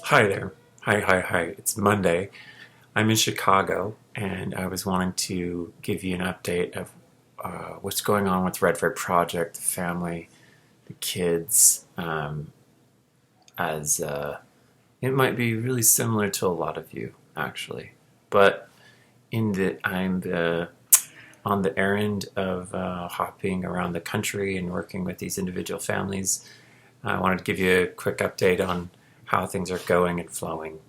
Hi there. Hi. It's Monday. I'm in Chicago, and I was wanting to give you an update of what's going on with Redford Project, the family, the kids, as it might be really similar to a lot of you, actually. But in that I'm on the errand of hopping around the country and working with these individual families. I wanted to give you a quick update on how things are going and flowing.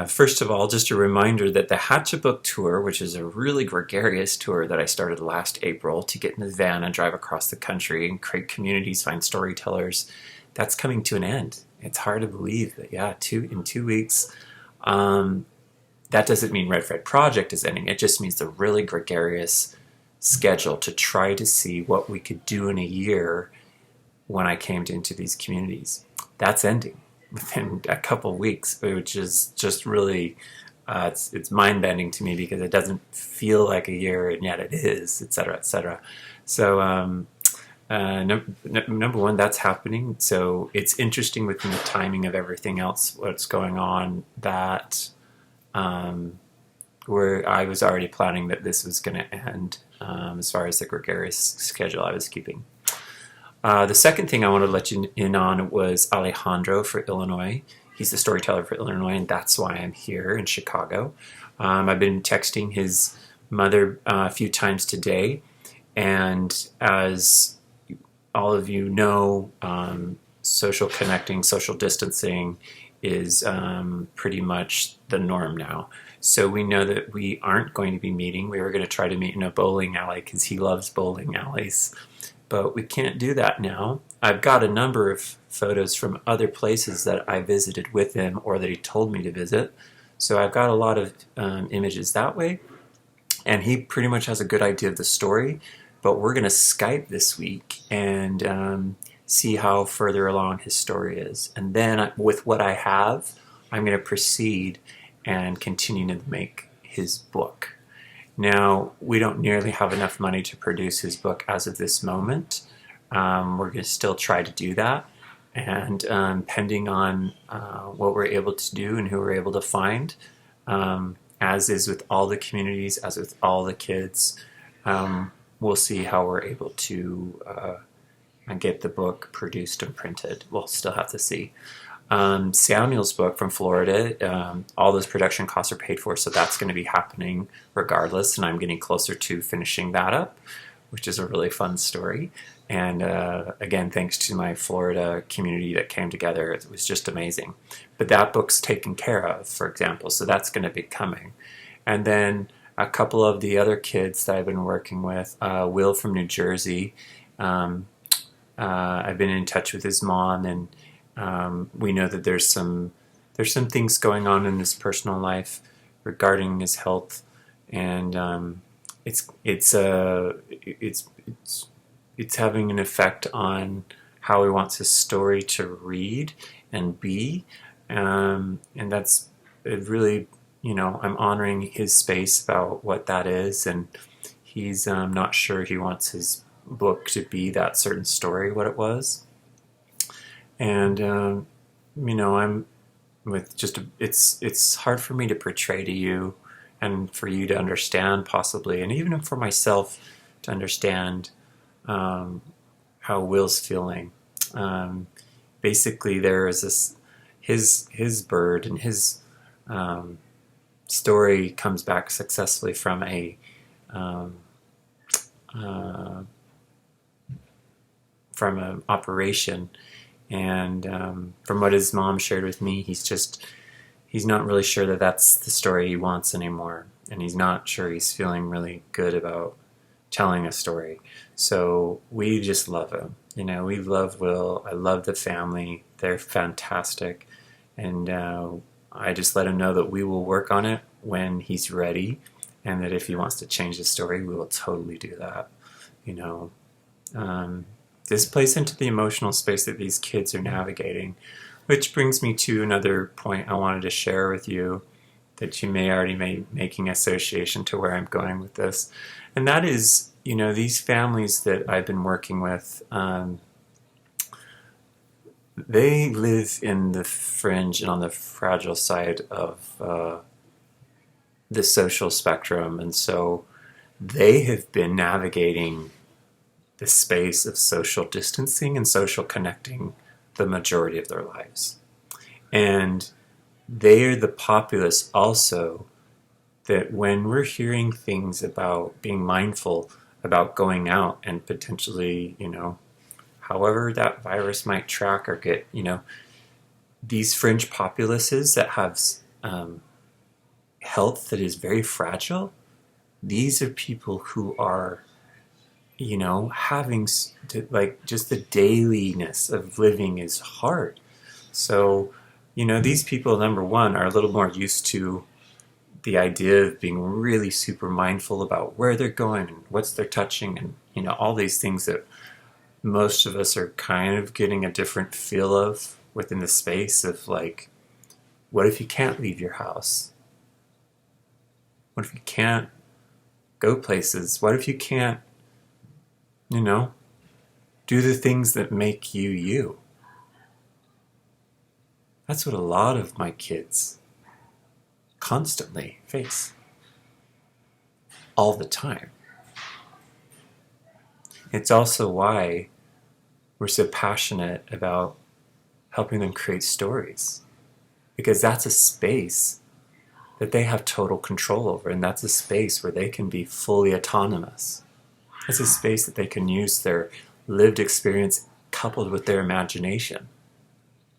First of all, just a reminder that the HatchABook Tour, which is a really gregarious tour that I started last April to get in the van and drive across the country and create communities, find storytellers, that's coming to an end. It's hard to believe that, in 2 weeks. That doesn't mean Redford Project is ending. It just means the really gregarious schedule to try to see what we could do in a year when I came into these communities. That's ending within a couple weeks, which is just really, it's mind-bending to me because it doesn't feel like a year, and yet it is, et cetera, et cetera. So number one, that's happening. So it's interesting within the timing of everything else, what's going on, that where I was already planning that this was going to end as far as the gregarious schedule I was keeping. The second thing I wanted to let you in on was Alejandro for Illinois. He's the storyteller for Illinois, and that's why I'm here in Chicago. I've been texting his mother a few times today, and as all of you know, social connecting, social distancing is pretty much the norm now. So we know that we aren't going to be meeting. We were going to try to meet in a bowling alley because he loves bowling alleys. But we can't do that now. I've got a number of photos from other places that I visited with him or that he told me to visit. So I've got a lot of images that way. And he pretty much has a good idea of the story. But we're going to Skype this week and see how further along his story is. And then with what I have, I'm going to proceed and continue to make his book. Now, we don't nearly have enough money to produce his book as of this moment. We're going to still try to do that. And pending on what we're able to do and who we're able to find, as is with all the communities, as with all the kids, we'll see how we're able to get the book produced and printed. We'll still have to see. Samuel's book from Florida, all those production costs are paid for, so that's going to be happening regardless, and I'm getting closer to finishing that up, which is a really fun story. And again, thanks to my Florida community that came together, it was just amazing. But that book's taken care of, for example, so that's going to be coming. And then a couple of the other kids that I've been working with, Will from New Jersey, I've been in touch with his mom, and we know that there's some things going on in his personal life regarding his health, and it's having an effect on how he wants his story to read and be, and that's it really, I'm honoring his space about what that is, and he's not sure he wants his book to be that certain story, what it was. And I'm with it's hard for me to portray to you and for you to understand possibly, and even for myself to understand how Will's feeling. Basically, there is this his bird, and his story comes back successfully from a from an operation. And from what his mom shared with me, he's not really sure that that's the story he wants anymore. And he's not sure he's feeling really good about telling a story. So we just love him. We love Will. I love the family. They're fantastic. And I just let him know that we will work on it when he's ready. And that if he wants to change the story, we will totally do that. This plays into the emotional space that these kids are navigating, which brings me to another point I wanted to share with you that you may already be making association to where I'm going with this. And that is, these families that I've been working with, they live in the fringe and on the fragile side of the social spectrum, and so they have been navigating the space of social distancing and social connecting the majority of their lives. And they are the populace also that when we're hearing things about being mindful about going out and potentially, however that virus might track or get, these fringe populaces that have health that is very fragile, these are people who are, having just the dailiness of living is hard. So, these people, number one, are a little more used to the idea of being really super mindful about where they're going and what's they're touching and, all these things that most of us are kind of getting a different feel of within the space of like, what if you can't leave your house? What if you can't go places? What if you can't, do the things that make you you? That's what a lot of my kids constantly face. All the time. It's also why we're so passionate about helping them create stories. Because that's a space that they have total control over, and that's a space where they can be fully autonomous. It's a space that they can use their lived experience coupled with their imagination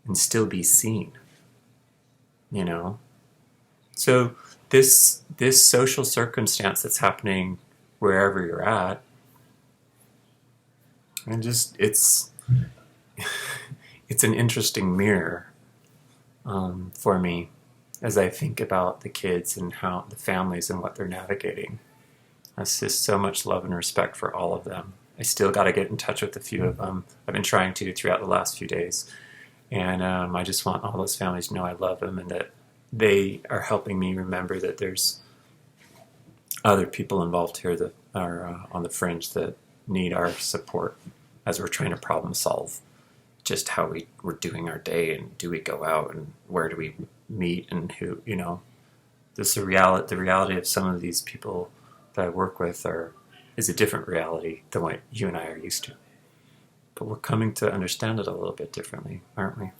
and still be seen. So this social circumstance that's happening wherever you're at, and it's an interesting mirror for me as I think about the kids and how the families and what they're navigating. That's just so much love and respect for all of them. I still got to get in touch with a few of them. I've been trying to throughout the last few days. And I just want all those families to know I love them and that they are helping me remember that there's other people involved here that are on the fringe that need our support as we're trying to problem solve just how we're doing our day, and do we go out and where do we meet and who, this the reality of some of these people that I work with is a different reality than what you and I are used to. But we're coming to understand it a little bit differently, aren't we?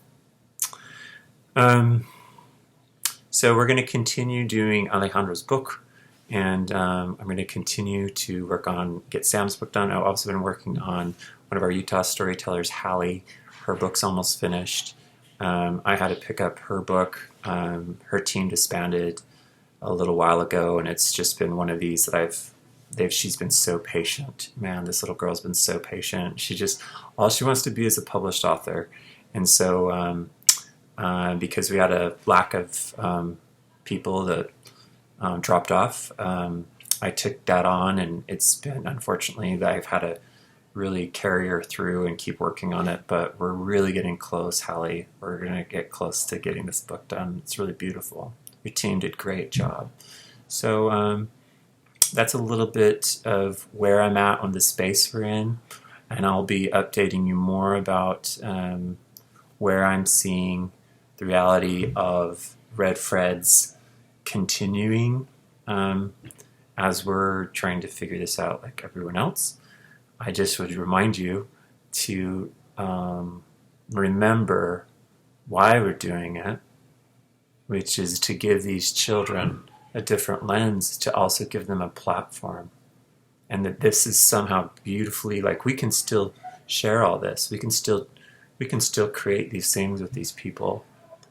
So we're going to continue doing Alejandro's book, and I'm going to continue to get Sam's book done. I've also been working on one of our Utah storytellers, Hallie. Her book's almost finished. I had to pick up her book. Her team disbanded a little while ago, and it's just been one of these that she's been so patient. Man, this little girl's been so patient. All she wants to be is a published author. And so because we had a lack of people that dropped off, I took that on, and it's been, unfortunately, that I've had to really carry her through and keep working on it, but we're really getting close, Hallie. We're going to get close to getting this book done. It's really beautiful. Your team did a great job. So that's a little bit of where I'm at on the space we're in, and I'll be updating you more about where I'm seeing the reality of Red Fred's continuing as we're trying to figure this out like everyone else. I just would remind you to remember why we're doing it, which is to give these children a different lens, to also give them a platform. And that this is somehow beautifully, like, we can still share all this. We can still create these things with these people.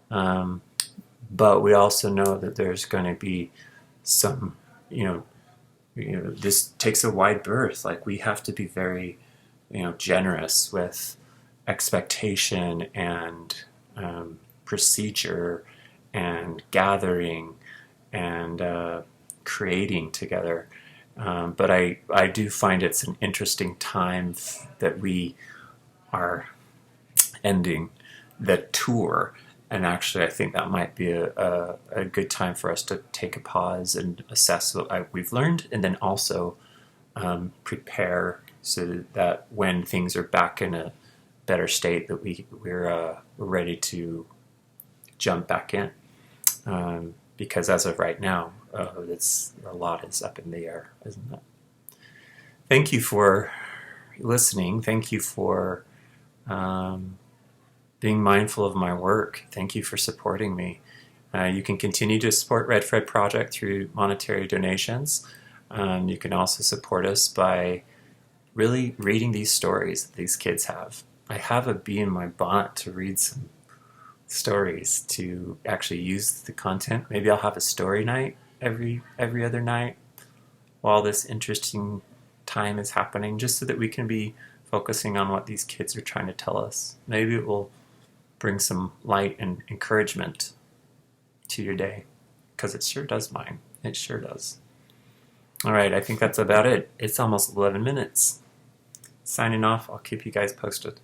But we also know that there's going to be some, this takes a wide berth. Like, we have to be very, generous with expectation and procedure and gathering and creating together. But I do find it's an interesting time that we are ending the tour. And actually, I think that might be a good time for us to take a pause and assess what we've learned, and then also prepare so that when things are back better state that we're ready to jump back in. Because as of right now, a lot is up in the air, isn't it? Thank you for listening. Thank you for being mindful of my work. Thank you for supporting me. You can continue to support Red Fred Project through monetary donations. You can also support us by really reading these stories that these kids have. I have a bee in my bonnet to read some stories, to actually use the content. Maybe I'll have a story night every other night while this interesting time is happening, just so that we can be focusing on what these kids are trying to tell us. Maybe it will bring some light and encouragement to your day, because it sure does mine. It sure does. All right, I think that's about it. It's almost 11 minutes. Signing off. I'll keep you guys posted.